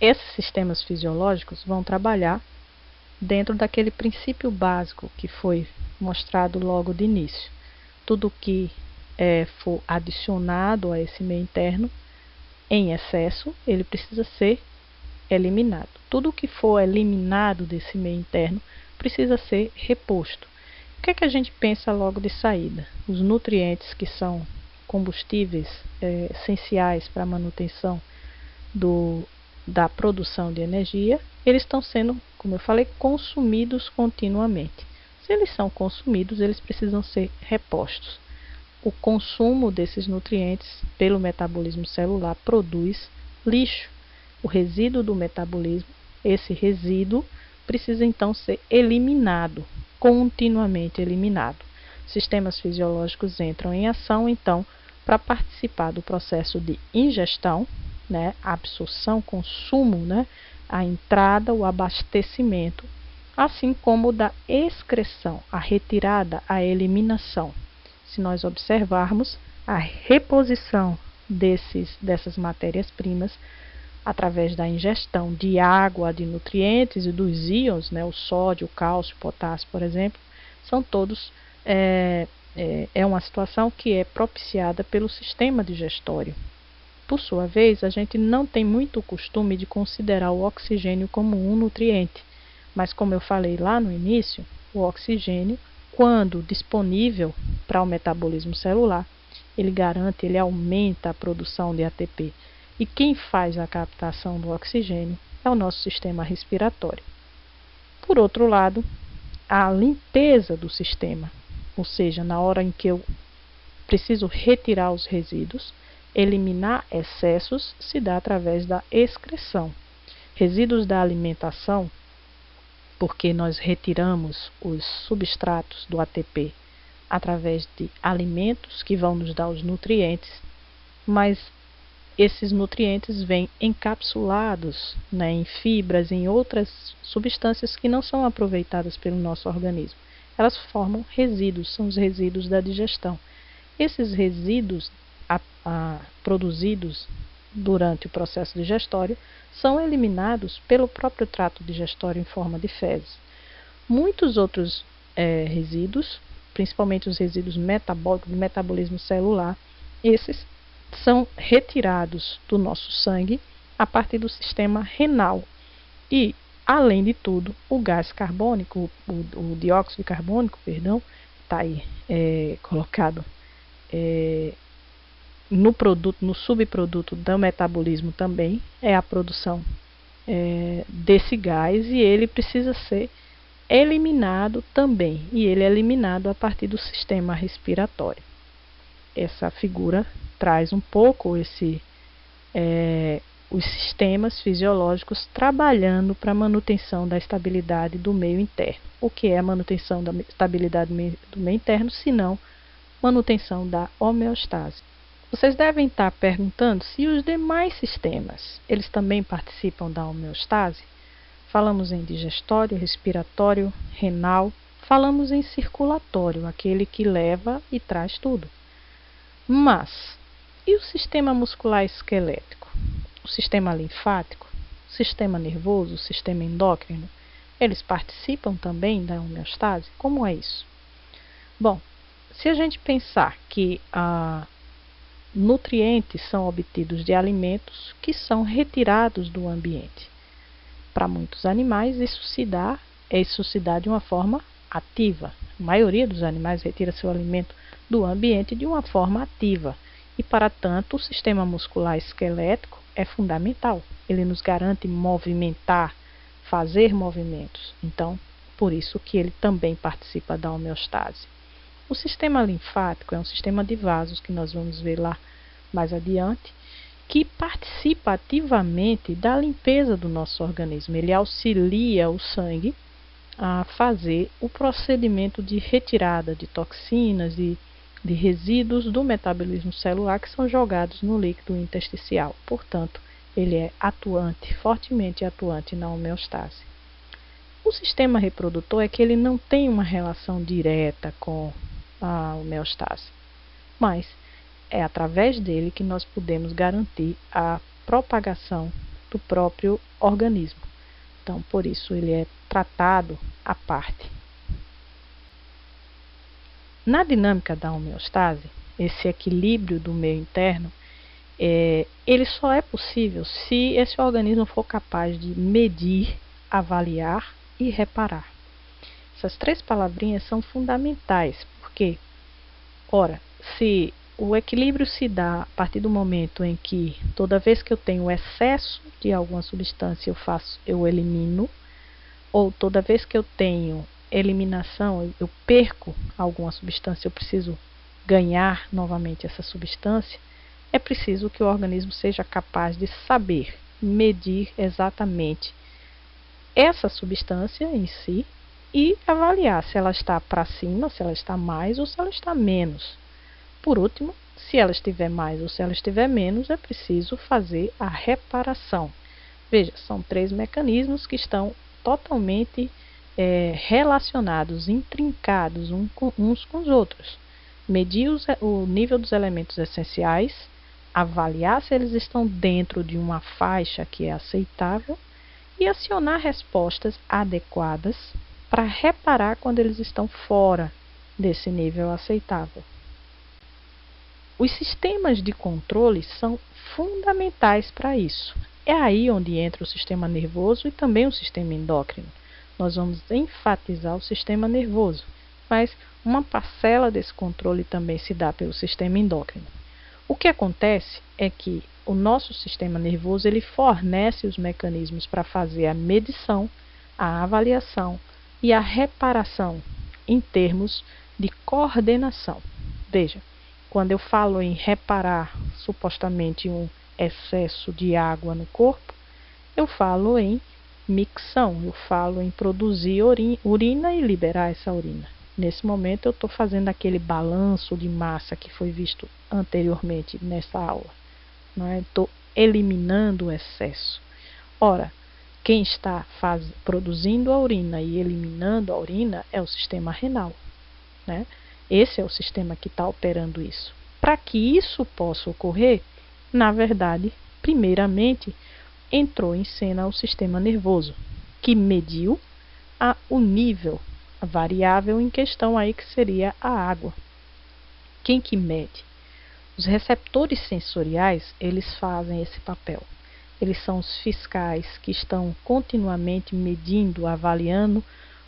Esses sistemas fisiológicos vão trabalhar dentro daquele princípio básico que foi mostrado logo de início. Tudo que for adicionado a esse meio interno em excesso, ele precisa ser eliminado. Tudo que for eliminado desse meio interno precisa ser reposto. O que é que a gente pensa logo de saída? Os nutrientes que são combustíveis essenciais para a manutenção da produção de energia, eles estão sendo, como eu falei, consumidos continuamente. Se eles são consumidos, eles precisam ser repostos. O consumo desses nutrientes pelo metabolismo celular produz lixo. O resíduo do metabolismo, esse resíduo precisa então ser eliminado, continuamente eliminado. Sistemas fisiológicos entram em ação então para participar do processo de ingestão, né, absorção, consumo, né, a entrada, o abastecimento, assim como da excreção, a retirada, a eliminação. Se nós observarmos a reposição dessas matérias-primas através da ingestão de água, de nutrientes e dos íons, né, o sódio, o cálcio, o potássio, por exemplo, são todos uma situação que é propiciada pelo sistema digestório. Por sua vez, a gente não tem muito o costume de considerar o oxigênio como um nutriente, mas como eu falei lá no início, o oxigênio, quando disponível para o metabolismo celular, ele aumenta a produção de ATP. E quem faz a captação do oxigênio é o nosso sistema respiratório. Por outro lado, a limpeza do sistema, ou seja, na hora em que eu preciso retirar os resíduos, eliminar excessos, se dá através da excreção. Resíduos da alimentação, porque nós retiramos os substratos do ATP através de alimentos que vão nos dar os nutrientes, mas esses nutrientes vêm encapsulados, né, em fibras, em outras substâncias que não são aproveitadas pelo nosso organismo. Elas formam resíduos, são os resíduos da digestão. Esses resíduos produzidos durante o processo digestório são eliminados pelo próprio trato digestório em forma de fezes. Muitos outros resíduos, principalmente os resíduos metabólicos do metabolismo celular, esses são retirados do nosso sangue a partir do sistema renal. E, além de tudo, o gás carbônico, o dióxido de carbônico, perdão, está aí colocado no subproduto do metabolismo também, é a produção desse gás, e ele precisa ser eliminado também, e ele é eliminado a partir do sistema respiratório. Essa figura traz um pouco os sistemas fisiológicos trabalhando para a manutenção da estabilidade do meio interno. O que é a manutenção da estabilidade do meio interno, senão manutenção da homeostase? Vocês devem estar perguntando se os demais sistemas, eles também participam da homeostase. Falamos em digestório, respiratório, renal, falamos em circulatório, aquele que leva e traz tudo. Mas, e o sistema muscular esquelético? O sistema linfático? O sistema nervoso? O sistema endócrino? Eles participam também da homeostase? Como é isso? Bom, se a gente pensar que nutrientes são obtidos de alimentos que são retirados do ambiente. Para muitos animais, isso se dá de uma forma ativa. A maioria dos animais retira seu alimento do ambiente de uma forma ativa. E, para tanto, o sistema muscular esquelético é fundamental. Ele nos garante movimentar, fazer movimentos. Então, por isso que ele também participa da homeostase. O sistema linfático é um sistema de vasos que nós vamos ver lá mais adiante, que participa ativamente da limpeza do nosso organismo. Ele auxilia o sangue a fazer o procedimento de retirada de toxinas, de resíduos do metabolismo celular que são jogados no líquido intersticial. Portanto, ele é atuante, fortemente atuante na homeostase. O sistema reprodutor é que ele não tem uma relação direta com a homeostase, mas é através dele que nós podemos garantir a propagação do próprio organismo. Então, por isso, ele é tratado à parte. Na dinâmica da homeostase, esse equilíbrio do meio interno, ele só é possível se esse organismo for capaz de medir, avaliar e reparar. Essas três palavrinhas são fundamentais, porque, ora, se o equilíbrio se dá a partir do momento em que toda vez que eu tenho excesso de alguma substância eu elimino, ou toda vez que eu tenho eliminação, eu perco alguma substância, eu preciso ganhar novamente essa substância, é preciso que o organismo seja capaz de saber medir exatamente essa substância em si e avaliar se ela está para cima, se ela está mais ou se ela está menos. Por último, se ela estiver mais ou se ela estiver menos, é preciso fazer a reparação. Veja, são três mecanismos que estão totalmente relacionados, intrincados uns com os outros. Medir o nível dos elementos essenciais, avaliar se eles estão dentro de uma faixa que é aceitável e acionar respostas adequadas para reparar quando eles estão fora desse nível aceitável. Os sistemas de controle são fundamentais para isso. É aí onde entra o sistema nervoso e também o sistema endócrino. Nós vamos enfatizar o sistema nervoso, mas uma parcela desse controle também se dá pelo sistema endócrino. O que acontece é que o nosso sistema nervoso ele fornece os mecanismos para fazer a medição, a avaliação e a reparação em termos de coordenação. Veja, quando eu falo em reparar supostamente um excesso de água no corpo, eu falo em micção, eu falo em produzir urina e liberar essa urina. Nesse momento eu estou fazendo aquele balanço de massa que foi visto anteriormente nessa aula. Estou eliminando o excesso. Ora, quem está produzindo a urina e eliminando a urina é o sistema renal, né? Esse é o sistema que está operando isso. Para que isso possa ocorrer, na verdade, primeiramente, entrou em cena o sistema nervoso, que mediu o nível, a variável em questão aí que seria a água. Quem que mede? Os receptores sensoriais, eles fazem esse papel. Eles são os fiscais que estão continuamente medindo, avaliando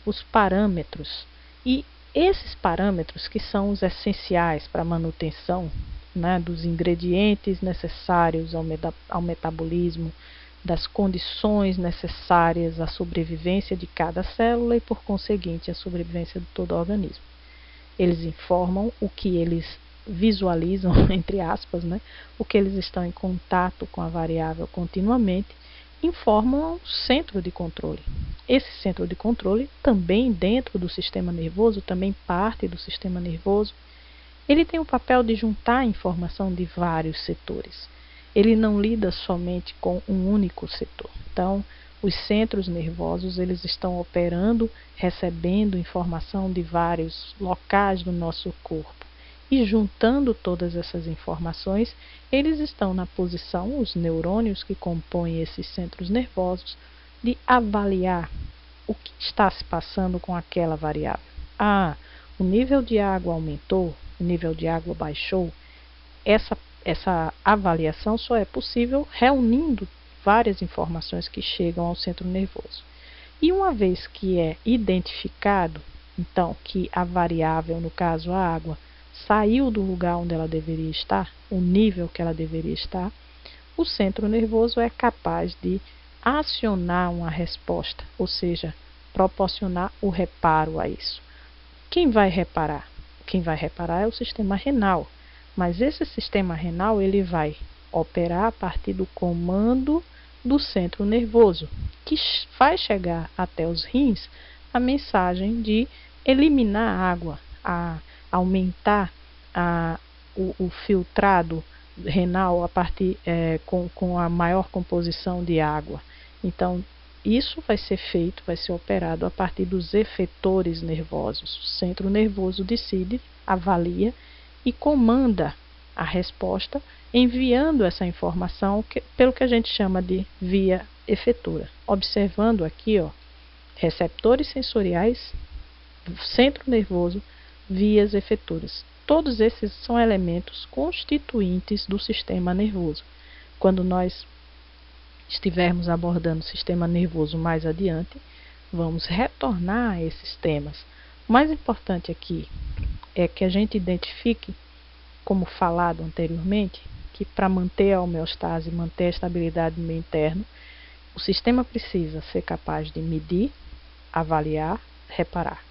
os parâmetros. E esses parâmetros que são os essenciais para a manutenção, né, dos ingredientes necessários ao metabolismo, das condições necessárias à sobrevivência de cada célula e, por conseguinte, à sobrevivência de todo o organismo. Eles informam o que eles visualizam, entre aspas, né, o que eles estão em contato com a variável continuamente, informam o centro de controle. Esse centro de controle, também dentro do sistema nervoso, também parte do sistema nervoso, ele tem o papel de juntar a informação de vários setores. Ele não lida somente com um único setor. Então, os centros nervosos, eles estão operando, recebendo informação de vários locais do nosso corpo. E juntando todas essas informações, eles estão na posição, os neurônios que compõem esses centros nervosos, de avaliar o que está se passando com aquela variável. O nível de água aumentou, o nível de água baixou. Essa avaliação só é possível reunindo várias informações que chegam ao centro nervoso. E uma vez que é identificado, então, que a variável, no caso a água, saiu do lugar onde ela deveria estar, o nível que ela deveria estar, o centro nervoso é capaz de acionar uma resposta, ou seja, proporcionar o reparo a isso. Quem vai reparar? Quem vai reparar é o sistema renal, mas esse sistema renal ele vai operar a partir do comando do centro nervoso, que vai chegar até os rins a mensagem de eliminar a água, aumentar o filtrado renal a partir com a maior composição de água. Então, isso vai ser feito, vai ser operado a partir dos efetores nervosos. O centro nervoso decide, avalia e comanda a resposta enviando essa informação pelo que a gente chama de via efetora. Observando aqui, ó, receptores sensoriais, centro nervoso, vias efetoras. Todos esses são elementos constituintes do sistema nervoso. Quando nós estivermos abordando o sistema nervoso mais adiante, vamos retornar a esses temas. O mais importante aqui é que a gente identifique, como falado anteriormente, que para manter a homeostase, manter a estabilidade do meio interno, o sistema precisa ser capaz de medir, avaliar, reparar.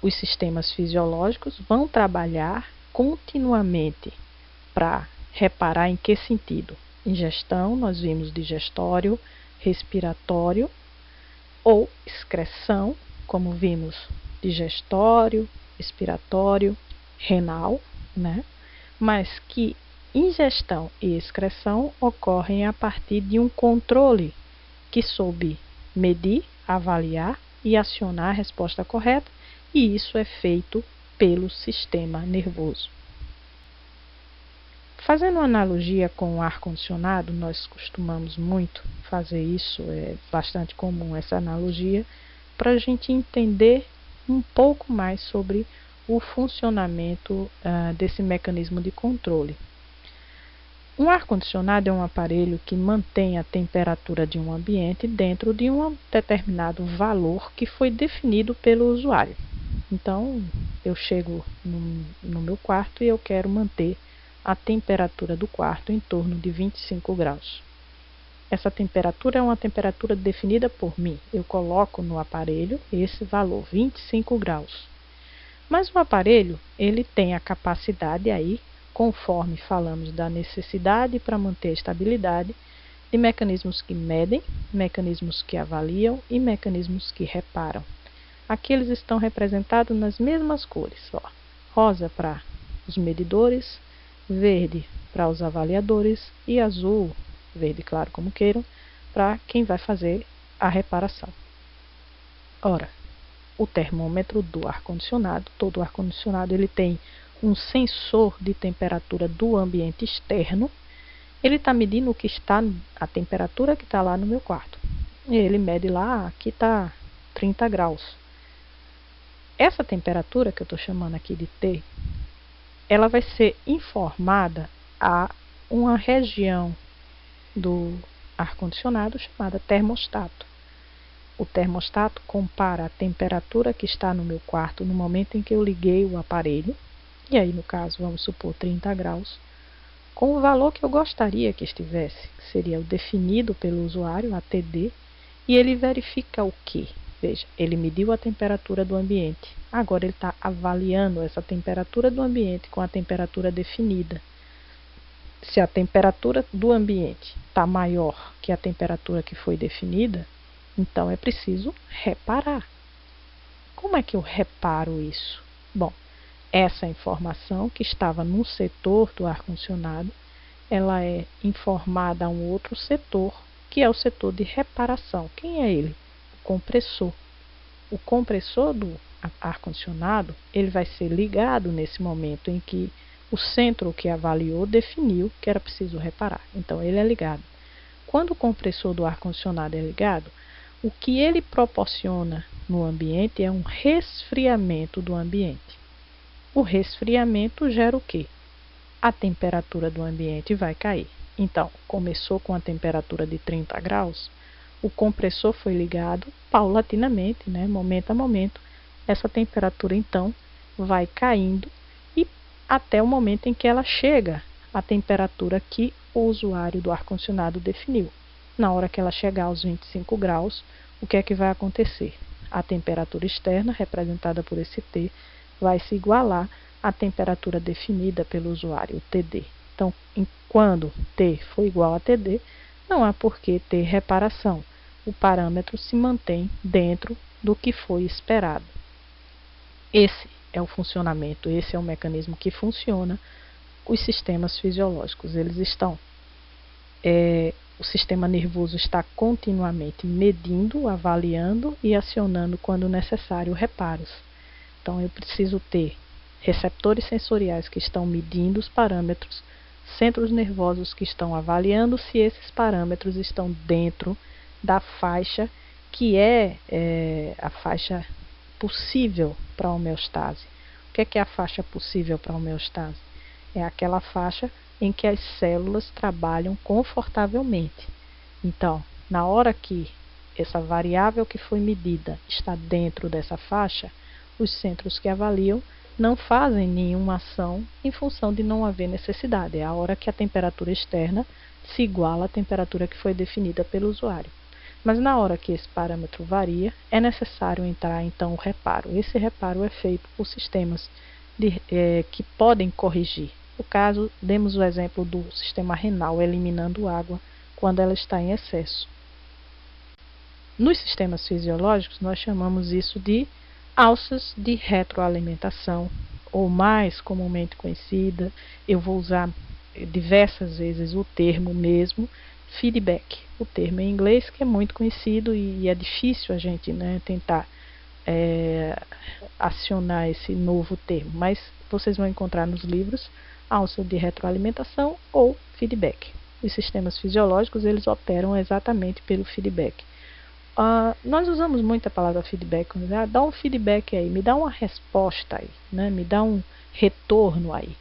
Os sistemas fisiológicos vão trabalhar continuamente para reparar em que sentido? Ingestão, nós vimos digestório, respiratório ou excreção, como vimos digestório, expiratório, renal, né? Mas que ingestão e excreção ocorrem a partir de um controle que soube medir, avaliar e acionar a resposta correta, e isso é feito pelo sistema nervoso. Fazendo uma analogia com o ar-condicionado, nós costumamos muito fazer isso, é bastante comum essa analogia, para a gente entender um pouco mais sobre o funcionamento desse mecanismo de controle. Um ar-condicionado é um aparelho que mantém a temperatura de um ambiente dentro de um determinado valor que foi definido pelo usuário. Então, eu chego no meu quarto e eu quero manter a temperatura do quarto em torno de 25 graus. Essa temperatura é uma temperatura definida por mim. Eu coloco no aparelho esse valor, 25 graus. Mas o aparelho, ele tem a capacidade aí, conforme falamos da necessidade para manter a estabilidade, de mecanismos que medem, mecanismos que avaliam e mecanismos que reparam. Aqui eles estão representados nas mesmas cores, ó. Rosa para os medidores, verde para os avaliadores e azul, verde claro como queiram, para quem vai fazer a reparação. Ora, o termômetro do ar-condicionado, todo ar-condicionado ele tem um sensor de temperatura do ambiente externo, ele está medindo o que está, a temperatura que está lá no meu quarto. E ele mede lá, aqui está 30 graus. Essa temperatura que eu estou chamando aqui de T, ela vai ser informada a uma região do ar-condicionado chamada termostato. O termostato compara a temperatura que está no meu quarto no momento em que eu liguei o aparelho, e aí no caso vamos supor 30 graus, com o valor que eu gostaria que estivesse, que seria o definido pelo usuário, ATD, e ele verifica o quê? Veja, ele mediu a temperatura do ambiente, agora ele está avaliando essa temperatura do ambiente com a temperatura definida. Se a temperatura do ambiente está maior que a temperatura que foi definida, então é preciso reparar. Como é que eu reparo isso? Bom, essa informação que estava num setor do ar-condicionado, ela é informada a um outro setor, que é o setor de reparação. Quem é ele? O compressor. O compressor do ar-condicionado, ele vai ser ligado nesse momento em que o centro que avaliou definiu que era preciso reparar. Então, ele é ligado. Quando o compressor do ar-condicionado é ligado, o que ele proporciona no ambiente é um resfriamento do ambiente. O resfriamento gera o quê? A temperatura do ambiente vai cair. Então, começou com a temperatura de 30 graus, o compressor foi ligado paulatinamente, né, momento a momento. Essa temperatura, então, vai caindo e até o momento em que ela chega à temperatura que o usuário do ar-condicionado definiu. Na hora que ela chegar aos 25 graus, o que é que vai acontecer? A temperatura externa, representada por esse T, vai se igualar à temperatura definida pelo usuário, o TD. Então, quando T for igual a TD, não há por que ter reparação. O parâmetro se mantém dentro do que foi esperado. Esse é o funcionamento, esse é o mecanismo que funciona os sistemas fisiológicos. Eles estão, o sistema nervoso está continuamente medindo, avaliando e acionando quando necessário reparos. Então eu preciso ter receptores sensoriais que estão medindo os parâmetros, centros nervosos que estão avaliando se esses parâmetros estão dentro da faixa que é a faixa possível para a homeostase. O que é a faixa possível para a homeostase? É aquela faixa em que as células trabalham confortavelmente. Então, na hora que essa variável que foi medida está dentro dessa faixa, os centros que avaliam não fazem nenhuma ação em função de não haver necessidade. É a hora que a temperatura externa se iguala à temperatura que foi definida pelo usuário. Mas na hora que esse parâmetro varia, é necessário entrar então o reparo. Esse reparo é feito por sistemas que podem corrigir. No caso, demos o exemplo do sistema renal eliminando água quando ela está em excesso. Nos sistemas fisiológicos, nós chamamos isso de alças de retroalimentação, ou mais comumente conhecida, eu vou usar diversas vezes o termo mesmo, feedback. O termo em inglês que é muito conhecido e é difícil a gente tentar acionar esse novo termo, mas vocês vão encontrar nos livros alça de retroalimentação ou feedback. Os sistemas fisiológicos eles operam exatamente pelo feedback. Nós usamos muito a palavra feedback, dá um feedback aí, me dá uma resposta aí, me dá um retorno aí.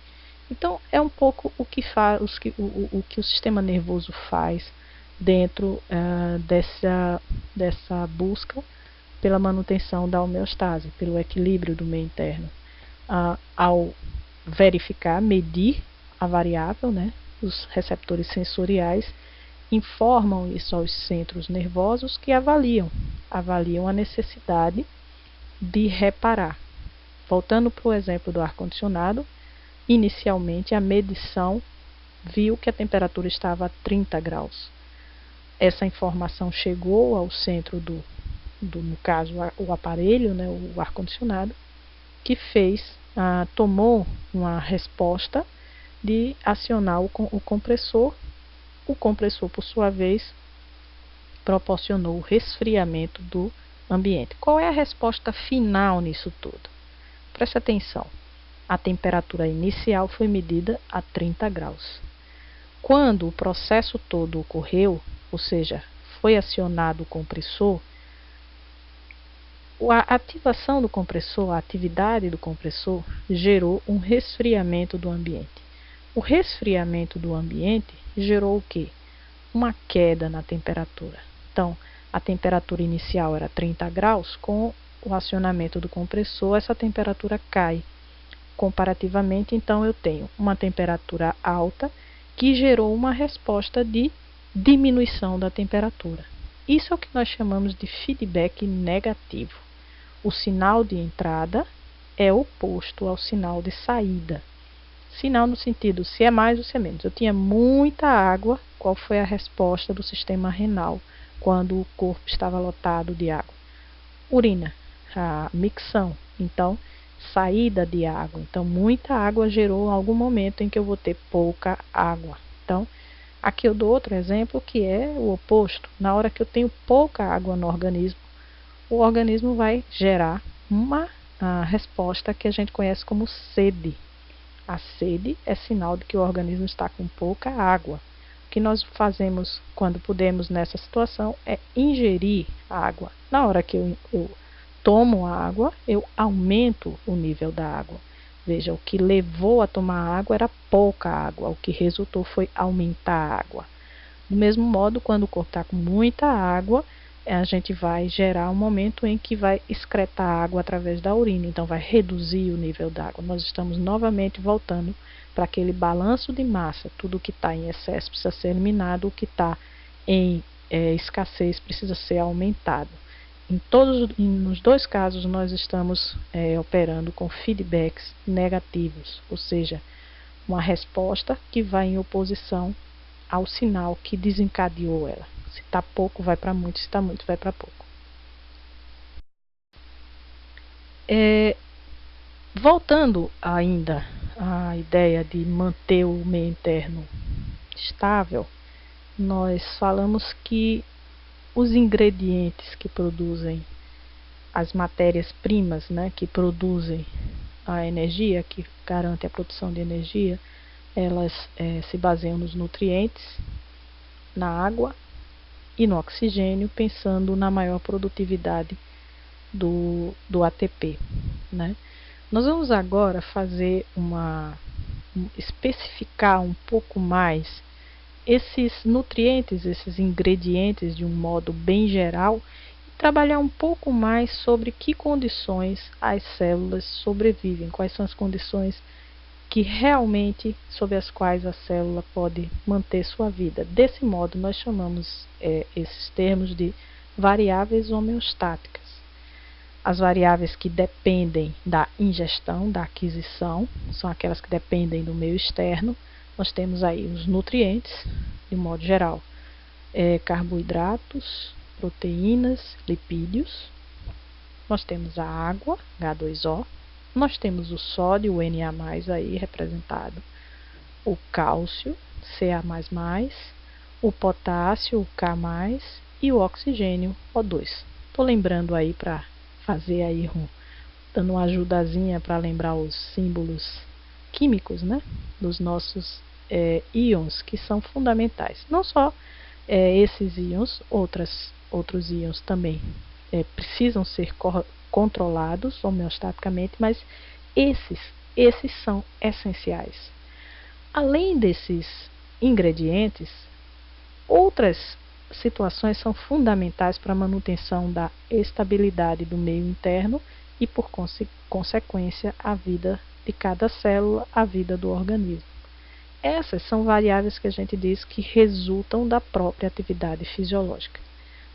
Então é um pouco o que o sistema nervoso faz dentro dessa busca pela manutenção da homeostase, pelo equilíbrio do meio interno. Ao verificar, medir a variável, os receptores sensoriais informam isso aos centros nervosos que avaliam a necessidade de reparar. Voltando para o exemplo do ar-condicionado, inicialmente a medição viu que a temperatura estava a 30 graus. Essa informação chegou ao centro no caso, o aparelho, o ar-condicionado, que tomou uma resposta de acionar o compressor. O compressor, por sua vez, proporcionou o resfriamento do ambiente. Qual é a resposta final nisso tudo? Preste atenção. A temperatura inicial foi medida a 30 graus. Quando o processo todo ocorreu, ou seja, foi acionado o compressor, a ativação do compressor, a atividade do compressor, gerou um resfriamento do ambiente. O resfriamento do ambiente gerou o quê? Uma queda na temperatura. Então, a temperatura inicial era 30 graus, com o acionamento do compressor, essa temperatura cai. Comparativamente, então, eu tenho uma temperatura alta que gerou uma resposta de diminuição da temperatura. Isso é o que nós chamamos de feedback negativo. O sinal de entrada é oposto ao sinal de saída. Sinal no sentido se é mais ou se é menos. Eu tinha muita água, qual foi a resposta do sistema renal quando o corpo estava lotado de água? Urina, a micção, então saída de água. Então muita água gerou algum momento em que eu vou ter pouca água. Então aqui eu dou outro exemplo que é o oposto. Na hora que eu tenho pouca água no organismo, o organismo vai gerar uma resposta que a gente conhece como sede. A sede é sinal de que o organismo está com pouca água. O que nós fazemos quando podemos nessa situação é ingerir água. Na hora que eu tomo a água, eu aumento o nível da água. Veja, o que levou a tomar água era pouca água, o que resultou foi aumentar a água. Do mesmo modo, quando o corpo está com muita água, a gente vai gerar um momento em que vai excretar água através da urina, então vai reduzir o nível da água. Nós estamos novamente voltando para aquele balanço de massa. Tudo que está em excesso precisa ser eliminado, o que está em escassez precisa ser aumentado. Nos dois casos nós estamos operando com feedbacks negativos, ou seja, uma resposta que vai em oposição ao sinal que desencadeou ela. Se está pouco, vai para muito, se está muito, vai para pouco. Voltando ainda à ideia de manter o meio interno estável, nós falamos que os ingredientes que produzem as matérias-primas, que produzem a energia, que garante a produção de energia, elas se baseiam nos nutrientes, na água e no oxigênio, pensando na maior produtividade do ATP, né? Nós vamos agora fazer especificar um pouco mais esses nutrientes, esses ingredientes de um modo bem geral, e trabalhar um pouco mais sobre que condições as células sobrevivem, quais são as condições que realmente sob as quais a célula pode manter sua vida. Desse modo, nós chamamos esses termos de variáveis homeostáticas. As variáveis que dependem da ingestão, da aquisição, são aquelas que dependem do meio externo. Nós temos aí os nutrientes, de modo geral, carboidratos, proteínas, lipídios. Nós temos a água, H2O. Nós temos o sódio, o Na+, aí representado. O cálcio, Ca++. O potássio, o K+, e o oxigênio, O2. Estou lembrando aí para fazer aí dando uma ajudazinha para lembrar os símbolos químicos, né, dos nossos íons, que são fundamentais. Não só esses íons, outros íons também precisam ser controlados homeostaticamente, mas esses são essenciais. Além desses ingredientes, outras situações são fundamentais para a manutenção da estabilidade do meio interno e, por consequência, a vida de cada célula, a vida do organismo. Essas são variáveis que a gente diz que resultam da própria atividade fisiológica.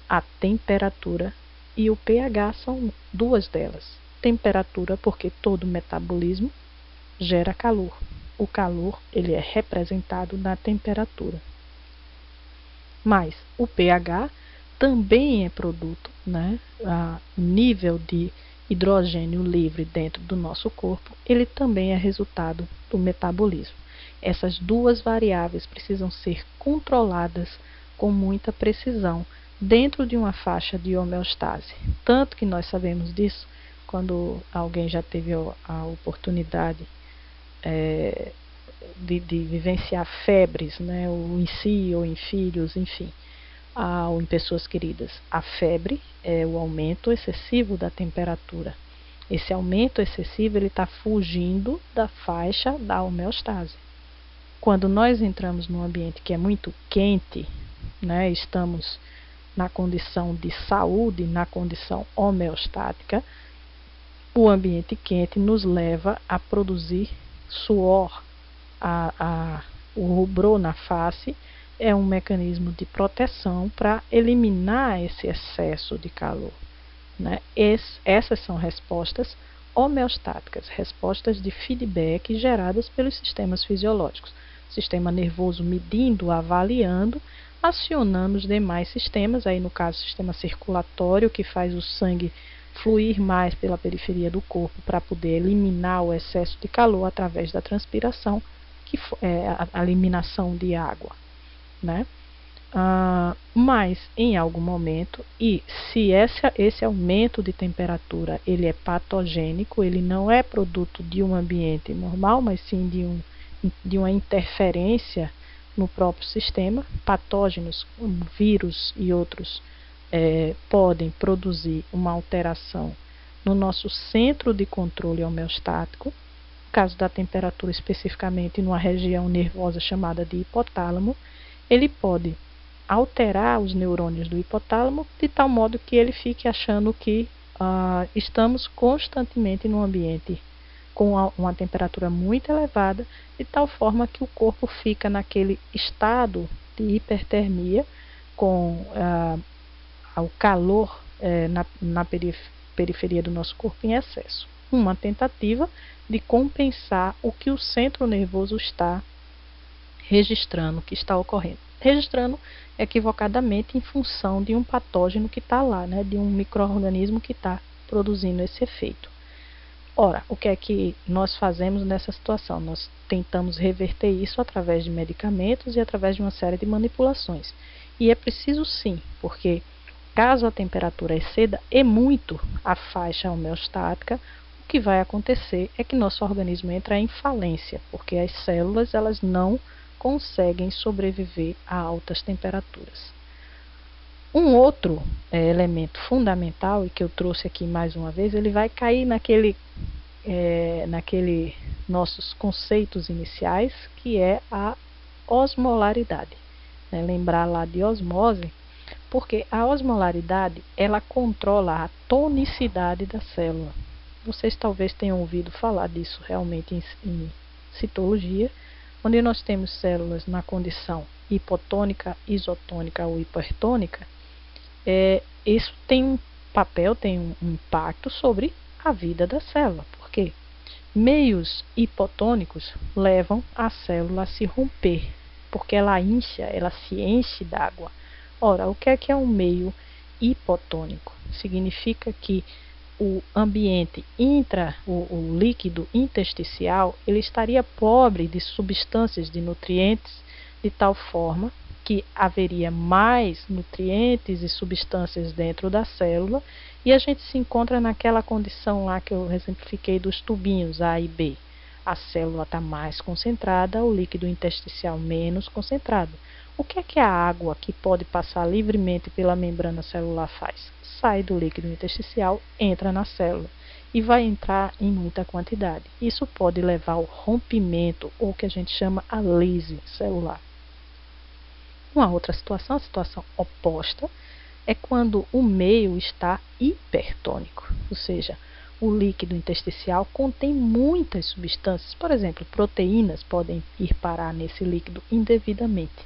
A temperatura e o pH são duas delas. Temperatura, porque todo metabolismo gera calor. O calor, ele é representado na temperatura. Mas o pH também é produto, né? O nível de hidrogênio livre dentro do nosso corpo, ele também é resultado do metabolismo. Essas duas variáveis precisam ser controladas com muita precisão dentro de uma faixa de homeostase. Tanto que nós sabemos disso quando alguém já teve a oportunidade de vivenciar febres, né, ou em si, ou em filhos, enfim, ou em pessoas queridas. A febre é o aumento excessivo da temperatura. Esse aumento excessivo ele está fugindo da faixa da homeostase. Quando nós entramos num ambiente que é muito quente, né, estamos na condição de saúde, na condição homeostática, o ambiente quente nos leva a produzir suor. O rubrô na face é um mecanismo de proteção para eliminar esse excesso de calor, né? Essas são respostas homeostáticas, respostas de feedback geradas pelos sistemas fisiológicos. Sistema nervoso medindo, avaliando, acionando os demais sistemas, aí no caso o sistema circulatório, que faz o sangue fluir mais pela periferia do corpo para poder eliminar o excesso de calor através da transpiração, que é a eliminação de água, né? Mas em algum momento, e se esse aumento de temperatura ele é patogênico, ele não é produto de um ambiente normal, mas sim de uma interferência no próprio sistema, patógenos como vírus e outros podem produzir uma alteração no nosso centro de controle homeostático. No caso da temperatura, especificamente numa região nervosa chamada de hipotálamo, ele pode alterar os neurônios do hipotálamo de tal modo que ele fique achando que estamos constantemente num ambiente com uma temperatura muito elevada, de tal forma que o corpo fica naquele estado de hipertermia, com o calor na periferia do nosso corpo em excesso. Uma tentativa de compensar o que o centro nervoso está registrando, que está ocorrendo. Registrando equivocadamente em função de um patógeno que está lá, né, de um micro-organismo que está produzindo esse efeito. Ora, o que é que nós fazemos nessa situação? Nós tentamos reverter isso através de medicamentos e através de uma série de manipulações. E é preciso sim, porque caso a temperatura exceda muito a faixa homeostática, o o que vai acontecer é que nosso organismo entra em falência, porque as células elas não conseguem sobreviver a altas temperaturas. Um outro elemento fundamental, e que eu trouxe aqui mais uma vez, ele vai cair naquele nossos conceitos iniciais, que é a osmolaridade. Lembrar lá de osmose, porque a osmolaridade ela controla a tonicidade da célula. Vocês talvez tenham ouvido falar disso realmente em citologia, onde nós temos células na condição hipotônica, isotônica ou hipertônica. Isso tem um papel, tem um impacto sobre a vida da célula. Por quê? Meios hipotônicos levam a célula a se romper, porque ela se enche d'água. Ora, o que é um meio hipotônico? Significa que o ambiente o líquido intersticial, ele estaria pobre de substâncias, de nutrientes, de tal forma que haveria mais nutrientes e substâncias dentro da célula, e a gente se encontra naquela condição lá que eu exemplifiquei dos tubinhos A e B. A célula está mais concentrada, o líquido intersticial menos concentrado. O que é que a água que pode passar livremente pela membrana celular faz? Sai do líquido intersticial, entra na célula e vai entrar em muita quantidade. Isso pode levar ao rompimento, ou que a gente chama a lise celular. Uma outra situação, a situação oposta, é quando o meio está hipertônico, ou seja, o líquido intersticial contém muitas substâncias, por exemplo, proteínas podem ir parar nesse líquido indevidamente.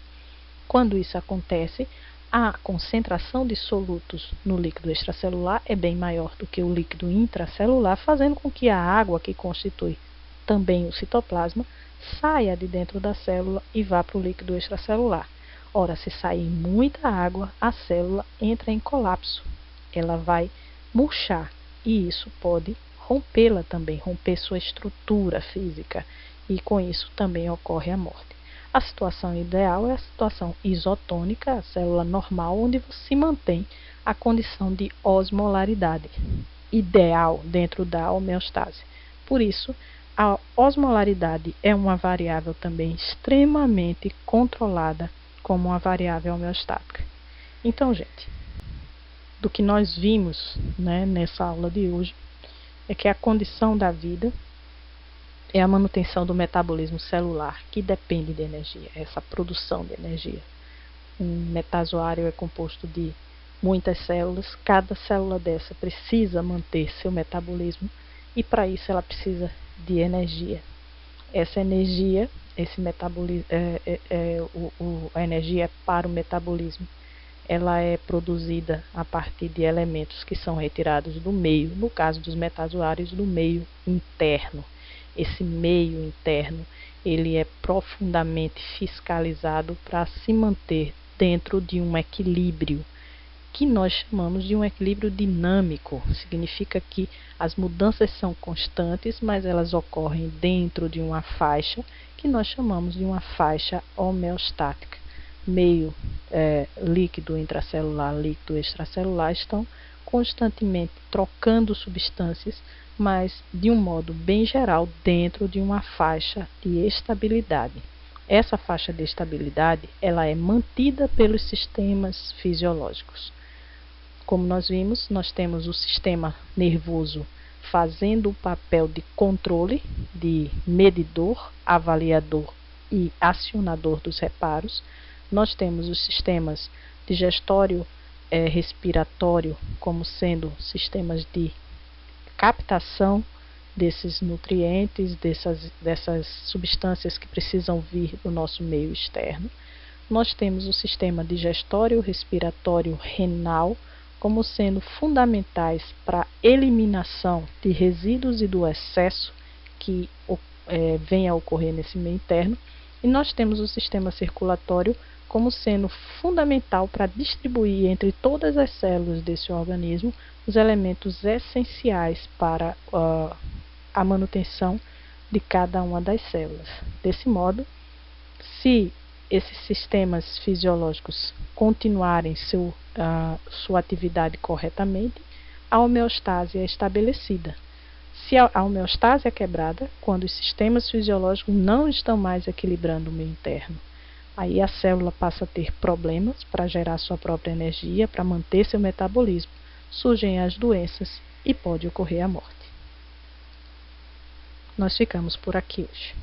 Quando isso acontece, a concentração de solutos no líquido extracelular é bem maior do que o líquido intracelular, fazendo com que a água que constitui também o citoplasma saia de dentro da célula e vá para o líquido extracelular. Ora, se sair muita água, a célula entra em colapso. Ela vai murchar e isso pode rompê-la também, romper sua estrutura física, e com isso também ocorre a morte. A situação ideal é a situação isotônica, a célula normal, onde se mantém a condição de osmolaridade ideal dentro da homeostase. Por isso, a osmolaridade é uma variável também extremamente controlada como uma variável homeostática. Então, gente, do que nós vimos, nessa aula de hoje, é que a condição da vida é a manutenção do metabolismo celular, que depende de energia, essa produção de energia. Um metazoário é composto de muitas células, cada célula dessa precisa manter seu metabolismo e para isso ela precisa de energia. Essa energia, esse metabolismo, a energia para o metabolismo, ela é produzida a partir de elementos que são retirados do meio, no caso dos metazoários, do meio interno. Esse meio interno, ele é profundamente fiscalizado para se manter dentro de um equilíbrio, que nós chamamos de um equilíbrio dinâmico. Significa que as mudanças são constantes, mas elas ocorrem dentro de uma faixa que nós chamamos de uma faixa homeostática. Meio líquido intracelular, líquido extracelular estão constantemente trocando substâncias, mas de um modo bem geral dentro de uma faixa de estabilidade. Essa faixa de estabilidade ela é mantida pelos sistemas fisiológicos. Como nós vimos, nós temos o sistema nervoso fazendo o papel de controle, de medidor, avaliador e acionador dos reparos. Nós temos os sistemas digestório, respiratório, como sendo sistemas de captação desses nutrientes, dessas substâncias que precisam vir do nosso meio externo. Nós temos o sistema digestório, respiratório, renal, como sendo fundamentais para a eliminação de resíduos e do excesso que venha a ocorrer nesse meio interno. E nós temos o sistema circulatório como sendo fundamental para distribuir entre todas as células desse organismo os elementos essenciais para a manutenção de cada uma das células. Desse modo, se esses sistemas fisiológicos continuarem sua atividade corretamente, a homeostase é estabelecida. Se a homeostase é quebrada, quando os sistemas fisiológicos não estão mais equilibrando o meio interno. Aí a célula passa a ter problemas para gerar sua própria energia, para manter seu metabolismo. Surgem as doenças e pode ocorrer a morte. Nós ficamos por aqui hoje.